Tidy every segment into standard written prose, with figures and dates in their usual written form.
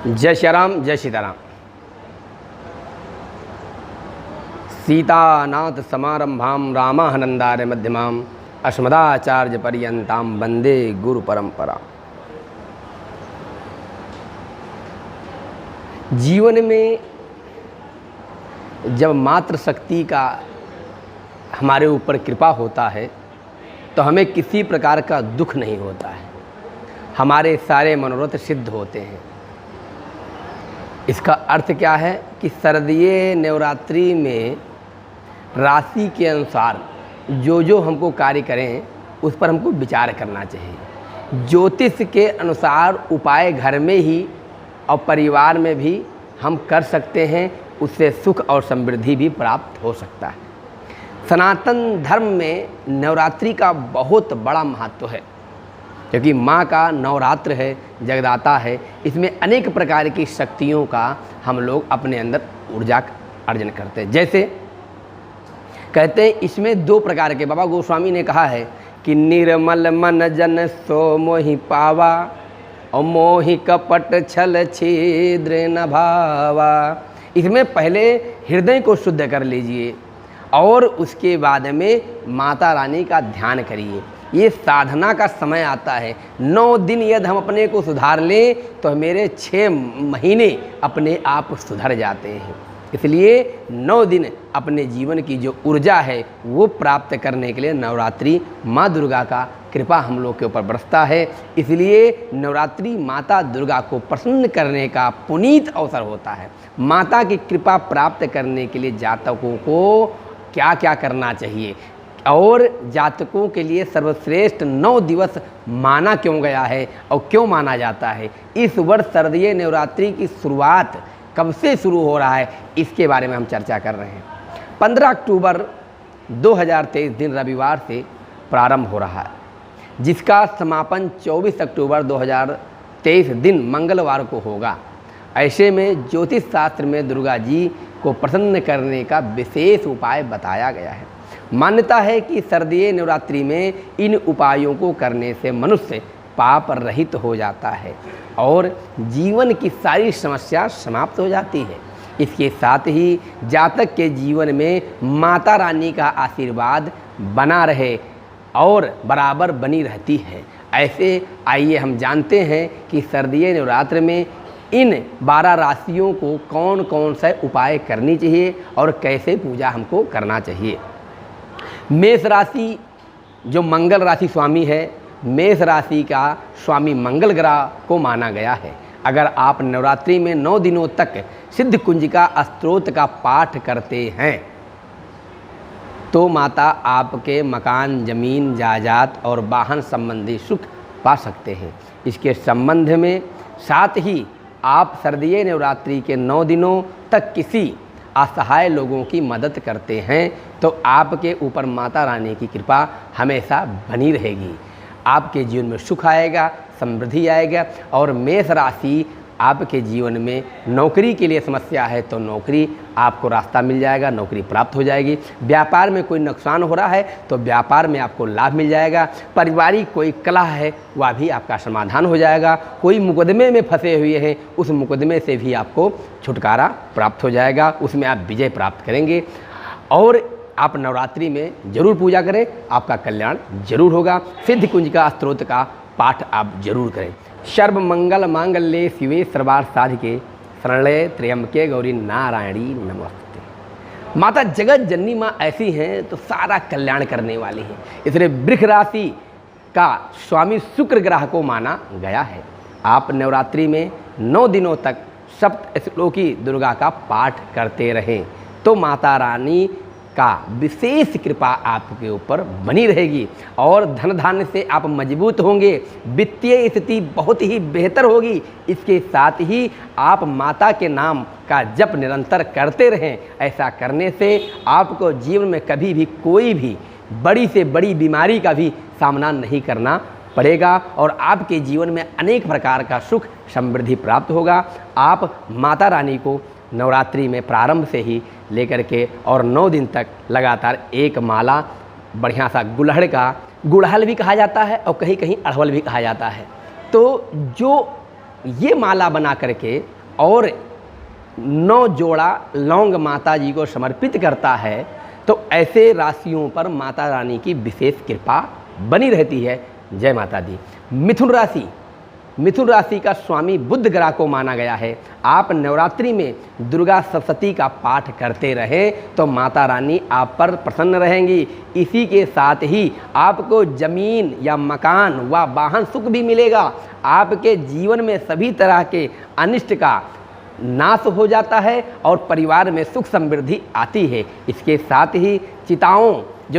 जय श्री राम, जय सीताराम। सीतानाथ समारंभाम रामानंदार्य मध्यमाम अस्मदाचार्य पर्यंताम वंदे गुरु परंपरा। जीवन में जब मातृ शक्ति का हमारे ऊपर कृपा होता है तो हमें किसी प्रकार का दुख नहीं होता है, हमारे सारे मनोरथ सिद्ध होते हैं। इसका अर्थ क्या है कि शारदीय नवरात्रि में राशि के अनुसार जो जो हमको कार्य करें उस पर हमको विचार करना चाहिए। ज्योतिष के अनुसार उपाय घर में ही और परिवार में भी हम कर सकते हैं, उससे सुख और समृद्धि भी प्राप्त हो सकता है। सनातन धर्म में नवरात्रि का बहुत बड़ा महत्व है, क्योंकि माँ का नवरात्र है, जगदाता है। इसमें अनेक प्रकार की शक्तियों का हम लोग अपने अंदर ऊर्जा अर्जन करते हैं। जैसे कहते हैं इसमें दो प्रकार के, बाबा गोस्वामी ने कहा है कि निर्मल मन जन सो मोहि पावा और मोहि कपट छल छिद्र न भावा। इसमें पहले हृदय को शुद्ध कर लीजिए और उसके बाद में माता रानी का ध्यान करिए। ये साधना का समय आता है। 9 दिन यदि हम अपने को सुधार लें तो मेरे 6 महीने अपने आप सुधर जाते हैं। इसलिए 9 दिन अपने जीवन की जो ऊर्जा है वो प्राप्त करने के लिए नवरात्रि माँ दुर्गा का कृपा हम लोग के ऊपर बरसता है। इसलिए नवरात्रि माता दुर्गा को प्रसन्न करने का पुनीत अवसर होता है। माता की कृपा प्राप्त करने के लिए जातकों को क्या क्या करना चाहिए और जातकों के लिए सर्वश्रेष्ठ 9 दिवस माना क्यों गया है और क्यों माना जाता है। इस वर्ष शारदीय नवरात्रि की शुरुआत कब से शुरू हो रहा है, इसके बारे में हम चर्चा कर रहे हैं। 15 अक्टूबर 2023 दिन रविवार से प्रारंभ हो रहा है, जिसका समापन 24 अक्टूबर 2023 दिन मंगलवार को होगा। ऐसे में ज्योतिष शास्त्र में दुर्गा जी को प्रसन्न करने का विशेष उपाय बताया गया है। मान्यता है कि शारदीय नवरात्रि में इन उपायों को करने से मनुष्य पाप रहित हो जाता है और जीवन की सारी समस्या समाप्त हो जाती है। इसके साथ ही जातक के जीवन में माता रानी का आशीर्वाद बना रहे और बराबर बनी रहती है। ऐसे आइए हम जानते हैं कि शारदीय नवरात्र में इन 12 राशियों को कौन कौन सा उपाय करनी चाहिए और कैसे पूजा हमको करना चाहिए। मेष राशि जो मंगल राशि स्वामी है, मेष राशि का स्वामी मंगल ग्रह को माना गया है। अगर आप नवरात्रि में 9 दिनों तक सिद्ध कुंजिका स्तोत्र का पाठ करते हैं तो माता आपके मकान, जमीन, जायदाद और वाहन संबंधी सुख पा सकते हैं। इसके संबंध में साथ ही आप शारदीय नवरात्रि के 9 दिनों तक किसी असहाय लोगों की मदद करते हैं तो आपके ऊपर माता रानी की कृपा हमेशा बनी रहेगी। आपके जीवन में सुख आएगा, समृद्धि आएगा। और मेष राशि आपके जीवन में नौकरी के लिए समस्या है तो नौकरी आपको रास्ता मिल जाएगा, नौकरी प्राप्त हो जाएगी। व्यापार में कोई नुकसान हो रहा है तो व्यापार में आपको लाभ मिल जाएगा। पारिवारिक कोई कलह है वह भी आपका समाधान हो जाएगा। कोई मुकदमे में फंसे हुए हैं उस मुकदमे से भी आपको छुटकारा प्राप्त हो जाएगा, उसमें आप विजय प्राप्त करेंगे। और आप नवरात्रि में जरूर पूजा करें, आपका कल्याण जरूर होगा। सिद्ध कुंजिका स्तोत्र का पाठ आप जरूर करें। सर्व मंगल मांगल्ये शिवे सर्वार्थ साधिके शरण्ये त्र्यंबके गौरी नारायणी नमस्ते। माता जगत जननी माँ ऐसी हैं तो सारा कल्याण करने वाली हैं। इसलिए वृष राशि का स्वामी शुक्र ग्रह को माना गया है। आप नवरात्रि में 9 दिनों तक सप्त श्लोकी दुर्गा का पाठ करते रहें तो माता रानी का विशेष कृपा आपके ऊपर बनी रहेगी और धन धान्य से आप मजबूत होंगे। वित्तीय स्थिति बहुत ही बेहतर होगी। इसके साथ ही आप माता के नाम का जप निरंतर करते रहें। ऐसा करने से आपको जीवन में कभी भी कोई भी बड़ी से बड़ी बीमारी का भी सामना नहीं करना पड़ेगा और आपके जीवन में अनेक प्रकार का सुख समृद्धि प्राप्त होगा। आप माता रानी को नवरात्रि में प्रारंभ से ही लेकर के और 9 दिन तक लगातार एक माला बढ़िया सा गुड़हल का, गुड़हल भी कहा जाता है और कहीं कहीं अड़हुल भी कहा जाता है, तो जो ये माला बना करके और 9 जोड़ा लौंग माता जी को समर्पित करता है तो ऐसे राशियों पर माता रानी की विशेष कृपा बनी रहती है। जय माता दी। मिथुन राशि का स्वामी बुध ग्रह को माना गया है। आप नवरात्रि में दुर्गा सप्तशती का पाठ करते रहें तो माता रानी आप पर प्रसन्न रहेंगी। इसी के साथ ही आपको जमीन या मकान व वाहन सुख भी मिलेगा। आपके जीवन में सभी तरह के अनिष्ट का नाश हो जाता है और परिवार में सुख समृद्धि आती है। इसके साथ ही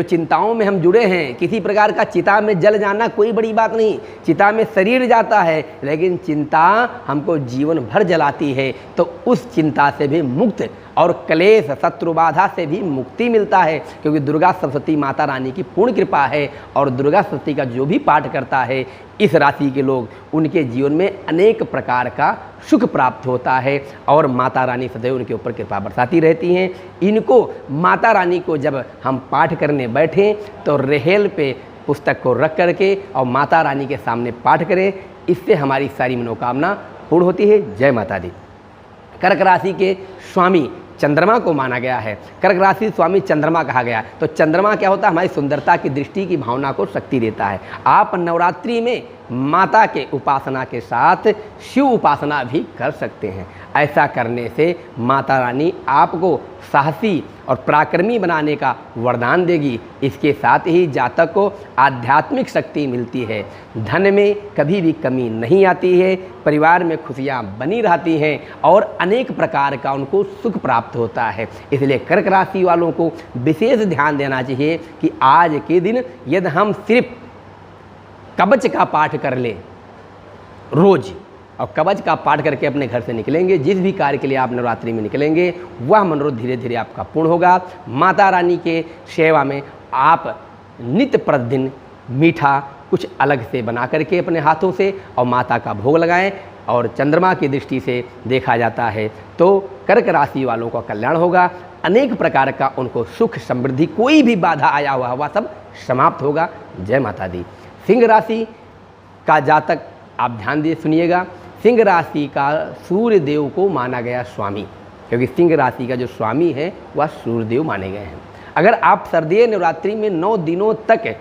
चिंताओं में हम जुड़े हैं, किसी प्रकार का चिता में जल जाना कोई बड़ी बात नहीं। चिता में शरीर जाता है लेकिन चिंता हमको जीवन भर जलाती है, तो उस चिंता से भी मुक्त और क्लेश शत्रु बाधा से भी मुक्ति मिलता है, क्योंकि दुर्गा सप्तशती माता रानी की पूर्ण कृपा है। और दुर्गा सप्तशती का जो भी पाठ करता है इस राशि के लोग, उनके जीवन में अनेक प्रकार का सुख प्राप्त होता है और माता रानी सदैव उनके ऊपर कृपा बरसाती रहती हैं। इनको माता रानी को जब हम पाठ करने बैठें तो रेहेल पे पुस्तक को रख करके और माता रानी के सामने पाठ करें, इससे हमारी सारी मनोकामना पूर्ण होती है। जय माता दी। कर्क राशि के स्वामी चंद्रमा को माना गया है। कर्क राशि स्वामी चंद्रमा कहा गया। तो चंद्रमा क्या होता है? हमारी सुंदरता की दृष्टि की भावना को शक्ति देता है। आप नवरात्रि में माता के उपासना के साथ शिव उपासना भी कर सकते हैं। ऐसा करने से माता रानी आपको साहसी और पराक्रमी बनाने का वरदान देगी। इसके साथ ही जातक को आध्यात्मिक शक्ति मिलती है। धन में कभी भी कमी नहीं आती है, परिवार में खुशियाँ बनी रहती हैं और अनेक प्रकार का उनको सुख प्राप्त होता है। इसलिए कर्क राशि वालों को विशेष ध्यान देना चाहिए कि आज के दिन यदि हम सिर्फ कवच का पाठ कर लें रोज, और कवच का पाठ करके अपने घर से निकलेंगे, जिस भी कार्य के लिए आप नवरात्रि में निकलेंगे वह मनोरथ धीरे धीरे आपका पूर्ण होगा। माता रानी के सेवा में आप नित्य प्रतिदिन मीठा कुछ अलग से बना करके अपने हाथों से और माता का भोग लगाएं। और चंद्रमा की दृष्टि से देखा जाता है तो कर्क राशि वालों का कल्याण होगा। अनेक प्रकार का उनको सुख समृद्धि, कोई भी बाधा आया हुआ वह सब समाप्त होगा। जय माता दी। सिंह राशि का जातक आप ध्यान दिए सुनिएगा। सिंह राशि का सूर्य देव को माना गया स्वामी, क्योंकि सिंह राशि का जो स्वामी है वह सूर्य देव माने गए हैं। अगर आप शारदीय नवरात्रि में 9 दिनों तक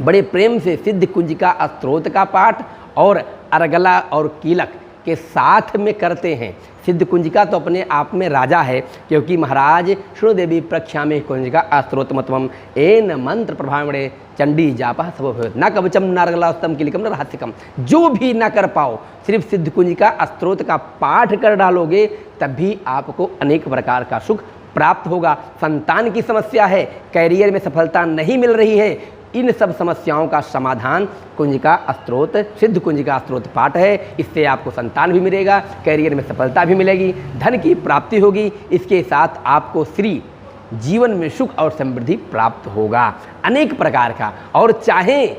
बड़े प्रेम से सिद्ध कुंजिका स्तोत्र का पाठ और अर्गला और कीलक के साथ में करते हैं। सिद्ध कुंजिका तो अपने आप में राजा है, क्योंकि महाराज शुणु देवी प्रख्या में कुंजिका स्तोत्रमत्वम एन मंत्र प्रभावणे चंडी जापा सब भवेत् न कवचम न अर्गलास्तम कीलकम न रहस्यकम। जो भी ना कर पाओ, सिर्फ सिद्ध कुंजिका स्तोत्र का पाठ कर डालोगे तब भी आपको अनेक प्रकार का सुख प्राप्त होगा। संतान की समस्या है, कैरियर में सफलता नहीं मिल रही है, इन सब समस्याओं का समाधान कुंजिका स्तोत्र, सिद्ध कुंजिका स्तोत्र पाठ है। इससे आपको संतान भी मिलेगा, कैरियर में सफलता भी मिलेगी, धन की प्राप्ति होगी। इसके साथ आपको श्री जीवन में सुख और समृद्धि प्राप्त होगा अनेक प्रकार का। और चाहें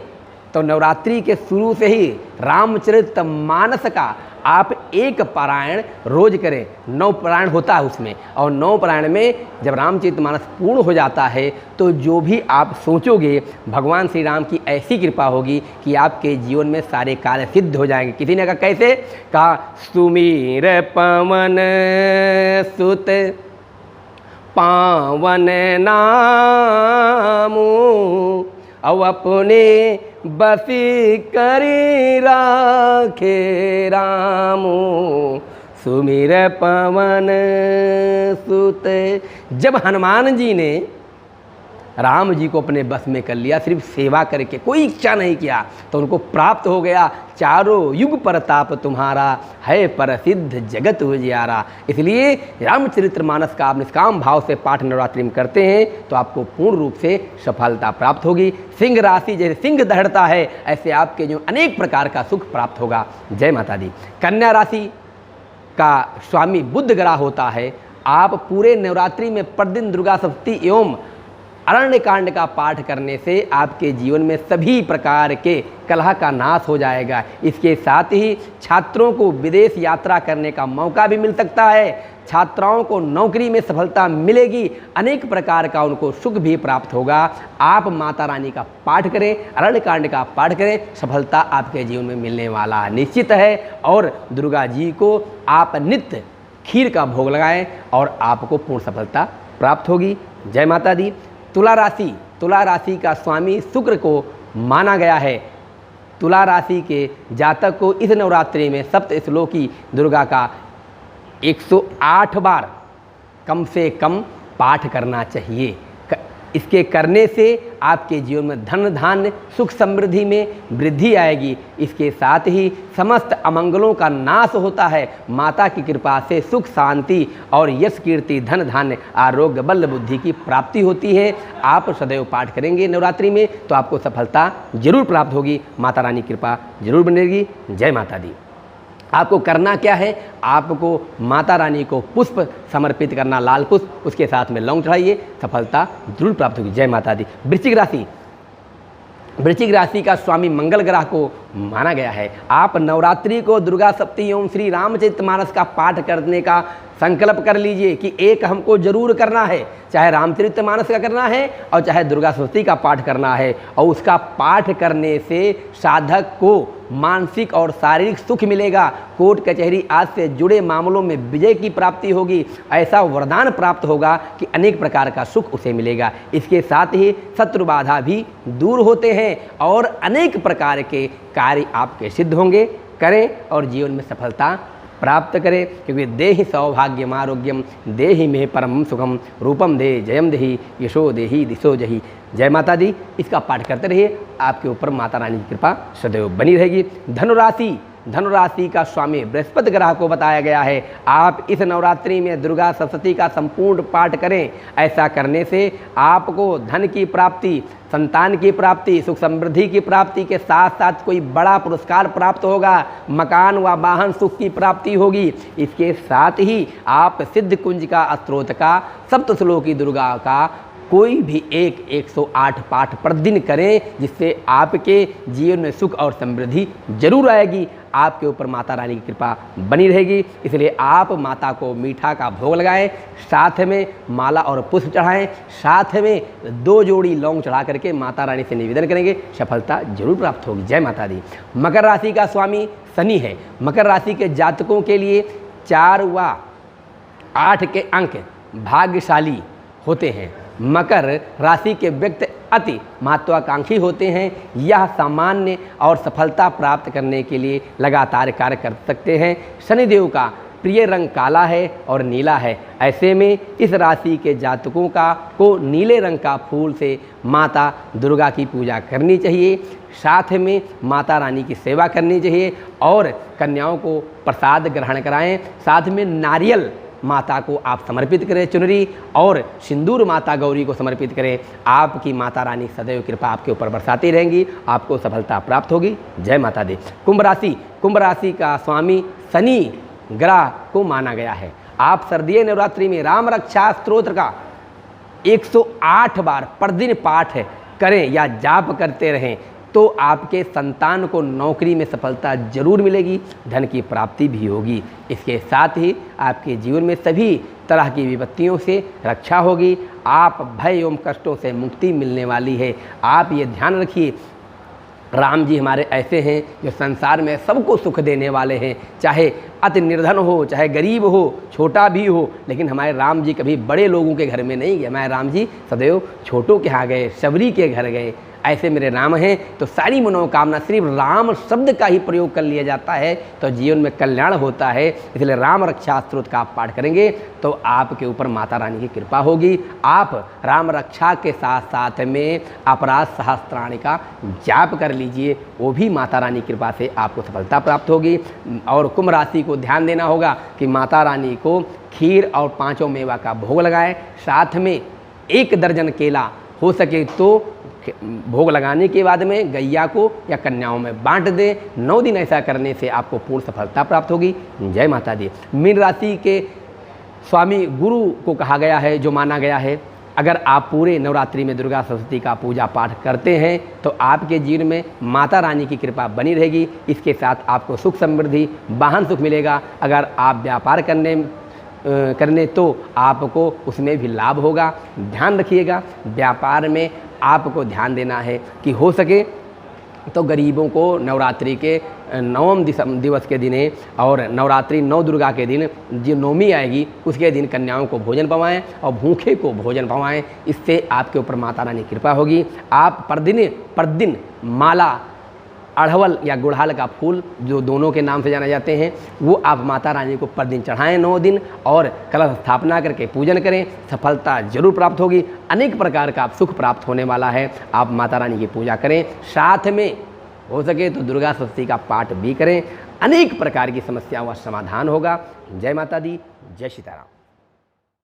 तो नवरात्रि के शुरू से ही रामचरितमानस का आप एक पारायण रोज करें। 9 पारायण होता है उसमें, और 9 पारायण में जब रामचरितमानस पूर्ण हो जाता है तो जो भी आप सोचोगे भगवान श्री राम की ऐसी कृपा होगी कि आपके जीवन में सारे कार्य सिद्ध हो जाएंगे। किसी ने कहा कैसे? कहा सुमीर पवन सुत पावन नामू और अपने बसी करी राखे रामो सुमिर पवन सुत। जब हनुमान जी ने राम जी को अपने बस में कर लिया, सिर्फ सेवा करके कोई इच्छा नहीं किया, तो उनको प्राप्त हो गया चारों युग प्रताप तुम्हारा है प्रसिद्ध जगत उजियारा। इसलिए रामचरितमानस का आप निष्काम भाव से पाठ नवरात्रि में करते हैं तो आपको पूर्ण रूप से सफलता प्राप्त होगी। सिंह राशि जैसे सिंह दहड़ता है, ऐसे आपके जो अनेक प्रकार का सुख प्राप्त होगा। जय माता दी। कन्या राशि का स्वामी बुध ग्रह होता है। आप पूरे नवरात्रि में प्रतिदिन दुर्गा सप्तशती एवं अरण्य कांड का पाठ करने से आपके जीवन में सभी प्रकार के कलह का नाश हो जाएगा। इसके साथ ही छात्रों को विदेश यात्रा करने का मौका भी मिल सकता है। छात्राओं को नौकरी में सफलता मिलेगी, अनेक प्रकार का उनको सुख भी प्राप्त होगा। आप माता रानी का पाठ करें, अरण्य कांड का पाठ करें, सफलता आपके जीवन में मिलने वाला निश्चित है। और दुर्गा जी को आप नित्य खीर का भोग लगाएं और आपको पूर्ण सफलता प्राप्त होगी। जय माता दी। तुला राशि का स्वामी शुक्र को माना गया है। तुला राशि के जातक को इस नवरात्रि में सप्तश्लोकी दुर्गा का 108 बार कम से कम पाठ करना चाहिए। इसके करने से आपके जीवन में धन धान्य सुख समृद्धि में वृद्धि आएगी। इसके साथ ही समस्त अमंगलों का नाश होता है। माता की कृपा से सुख शांति और यश कीर्ति धन धान्य आरोग्य बल बुद्धि की प्राप्ति होती है। आप सदैव पाठ करेंगे नवरात्रि में तो आपको सफलता जरूर प्राप्त होगी। माता रानी कृपा जरूर बनेगी। जय माता दी। आपको करना क्या है, आपको माता रानी को पुष्प समर्पित करना, लाल पुष्प, उसके साथ में लौंग चढ़ाइए, सफलता जरूर प्राप्त होगी। जय माता दी। वृश्चिक राशि का स्वामी मंगल ग्रह को माना गया है। आप नवरात्रि को दुर्गा सप्तमी एवं श्री रामचरितमानस का पाठ करने का संकल्प कर लीजिए कि एक हमको जरूर करना है, चाहे रामचरितमानस का करना है और चाहे दुर्गा सप्तमी का पाठ करना है। और उसका पाठ करने से साधक को मानसिक और शारीरिक सुख मिलेगा। कोर्ट कचहरी आज से जुड़े मामलों में विजय की प्राप्ति होगी। ऐसा वरदान प्राप्त होगा कि अनेक प्रकार का सुख उसे मिलेगा। इसके साथ ही शत्रु बाधा भी दूर होते हैं और अनेक प्रकार के कार्य आपके सिद्ध होंगे। करें और जीवन में सफलता प्राप्त करें, क्योंकि देहि सौभाग्यम आरोग्यम देहि में परम सुखम रूपम दे जयम देहि यशो देहि दिशो जहि। जय माता दी। इसका पाठ करते रहिए, आपके ऊपर माता रानी की कृपा सदैव बनी रहेगी। धनुराशि का स्वामी बृहस्पति ग्रह को बताया गया है। आप इस नवरात्रि में दुर्गा सप्तशती का संपूर्ण पाठ करें। ऐसा करने से आपको धन की प्राप्ति, संतान की प्राप्ति, सुख समृद्धि की प्राप्ति के साथ साथ कोई बड़ा पुरस्कार प्राप्त होगा। मकान व वाहन सुख की प्राप्ति होगी। इसके साथ ही आप सिद्ध कुंज का स्त्रोत का सप्तश्लोकी दुर्गा का कोई भी 108 पाठ प्रतिदिन करें, जिससे आपके जीवन में सुख और समृद्धि जरूर आएगी। आपके ऊपर माता रानी की कृपा बनी रहेगी। इसलिए आप माता को मीठा का भोग लगाएं, साथ में माला और पुष्प चढ़ाएं, साथ में 2 जोड़ी लौंग चढ़ा करके माता रानी से निवेदन करेंगे, सफलता जरूर प्राप्त होगी। जय माता दी। मकर राशि का स्वामी शनि है। मकर राशि के जातकों के लिए 4 व 8 के अंक भाग्यशाली होते हैं। मकर राशि के व्यक्ति अति महत्वाकांक्षी होते हैं। यह सामान्य और सफलता प्राप्त करने के लिए लगातार कार्य कर सकते हैं। शनिदेव का प्रिय रंग काला है और नीला है। ऐसे में इस राशि के जातकों को नीले रंग का फूल से माता दुर्गा की पूजा करनी चाहिए। साथ में माता रानी की सेवा करनी चाहिए और कन्याओं को प्रसाद ग्रहण कराएं। साथ में नारियल माता को आप समर्पित करें, चुनरी और सिंदूर माता गौरी को समर्पित करें। आपकी माता रानी सदैव कृपा आपके ऊपर बरसाती रहेंगी, आपको सफलता प्राप्त होगी। जय माता दी। कुंभ राशि का स्वामी शनि ग्रह को माना गया है। आप शारदीय नवरात्रि में राम रक्षा स्तोत्र का 108 बार प्रतिदिन पाठ करें या जाप करते रहें तो आपके संतान को नौकरी में सफलता जरूर मिलेगी, धन की प्राप्ति भी होगी। इसके साथ ही आपके जीवन में सभी तरह की विपत्तियों से रक्षा होगी। आप भय एवं कष्टों से मुक्ति मिलने वाली है। आप ये ध्यान रखिए, राम जी हमारे ऐसे हैं जो संसार में सबको सुख देने वाले हैं। चाहे अति निर्धन हो, चाहे गरीब हो, छोटा भी हो, लेकिन हमारे राम जी कभी बड़े लोगों के घर में नहीं गए। हमारे राम जी सदैव छोटों के यहाँ गए, शबरी के घर गए। ऐसे मेरे राम हैं। तो सारी मनोकामना सिर्फ राम शब्द का ही प्रयोग कर लिया जाता है तो जीवन में कल्याण होता है। इसलिए राम रक्षा स्तोत्र का आप पाठ करेंगे तो आपके ऊपर माता रानी की कृपा होगी। आप राम रक्षा के साथ साथ में अपराध सहस्त्राणी का जाप कर लीजिए, वो भी माता रानी की कृपा से आपको सफलता प्राप्त होगी। और कुंभ राशि को ध्यान देना होगा कि माता रानी को खीर और 5 मेवा का भोग लगाएं। साथ में 1 दर्जन केला हो सके तो भोग लगाने के बाद में गैया को या कन्याओं में बांट दें। 9 दिन ऐसा करने से आपको पूर्ण सफलता प्राप्त होगी। जय माता दी। मीन राशि के स्वामी गुरु को कहा गया है, जो माना गया है। अगर आप पूरे नवरात्रि में दुर्गा सरस्वती का पूजा पाठ करते हैं तो आपके जीवन में माता रानी की कृपा बनी रहेगी। इसके साथ आपको सुख समृद्धि, वाहन सुख मिलेगा। अगर आप व्यापार करने तो आपको उसमें भी लाभ होगा। ध्यान रखिएगा, व्यापार में आपको ध्यान देना है कि हो सके तो गरीबों को नवरात्रि के नवम दिवस के दिन और नवरात्रि 9 दुर्गा के दिन जो नवमी आएगी उसके दिन कन्याओं को भोजन पवाएं और भूखे को भोजन पवाएं। इससे आपके ऊपर माता रानी की कृपा होगी। आप प्रतिदिन माला, अड़हवल या गुड़हल का फूल, जो दोनों के नाम से जाने जाते हैं, वो आप माता रानी को प्रतिदिन चढ़ाएं 9 दिन और कलश स्थापना करके पूजन करें। सफलता जरूर प्राप्त होगी। अनेक प्रकार का आप सुख प्राप्त होने वाला है। आप माता रानी की पूजा करें, साथ में हो सके तो दुर्गा सप्तशती का पाठ भी करें। अनेक प्रकार की समस्याओं का समाधान होगा। जय माता दी, जय सीताराम।